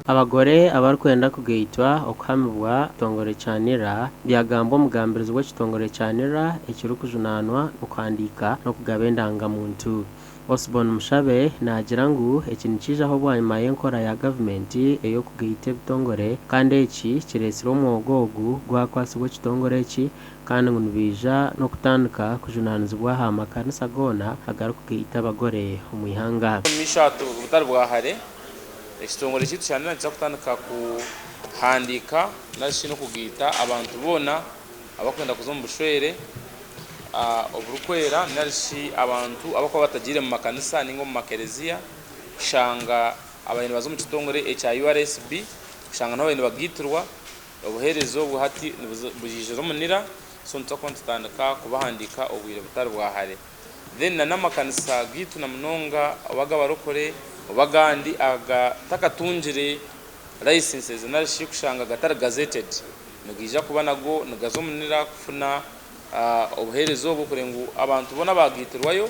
abagore abarikwenda kugaitwa okuhamibwa kitongore kyanira byagamba omugambirizi w'ekitongore kyanira ekiri kujunanwa okuhandika n'okugaba endangamuntu. Osborn Mushabe nagira ngu eki nikijaho bwanyuma y'enkora ya gavumenti ey'okugaita ebitongore kandi eki kiresire omwogo ogu gwakwasibwa ekitongore eki kandi ngu nibija n'okutandika kujunanizibwa aha makanisa goona agarikugaita abagore omu ihanga. Mishatu butari bwahare ekitongore kitu kyanira nikiza kutandika kuhandika narishi n'okugaita abantu boona abakwenda kuza omu bushwere oburukwera narishi abantu abakuba batagire mu makanisa ninga mu makereziya kushanga abaine baza mu kitongore ekya URSB kushanga nabo baine bagitirwa obuherezo buhati bujije omunira so ntitandika kubahandika obwire butari bwahare then n'amakanisa gitu na munonga abaga barokore obagandi agatakatungire licenses narishi kushanga gatari gazetted nigija kuba nago nigaza omunira kufuna obuherezo bwo kurengu abantu bona bagitirwayo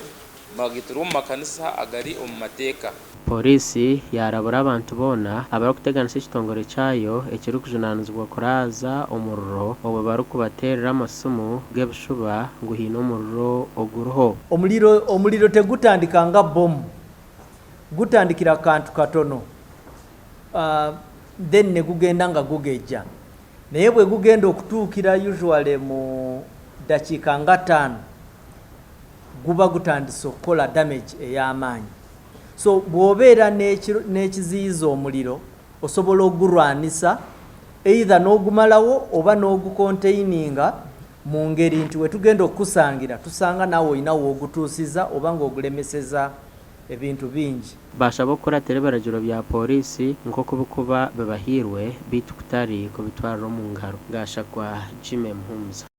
bagitirwa mu makanisa agari omu mateeka. Polisi yarabura abantu boona abarikuteganisa ekitongore kyayo ekiri kujunanizibwa kuraaza omuriro obu barikubateerera amasimu g'ebishuba ngu hiine omuriro oguriho. Omuliro tegutandika nga bomu, gutandikira akantu katono then ne gugenda nga gugejja, naye bwe gugenda okutuukira usually mu dakiika nga 5 guba gutandise okukola damage ey'amaanyi. So bw'obeera n'ekiziyiza omuliro osobola ogurwanisa either n'ogumalawo oba n'ogukontaininga mu ngeri nti wetugenda okukusangira tusanga naawe olina w'ogutuusiza oba ng'ogulemeseza ebintu bingi. Bashaba okukuratira ebiragiro bya polisi nk'okubikuba bibahirwe bitu kutari kubitwara omu ngaro. Gashakwa Jimmy Muhumuza.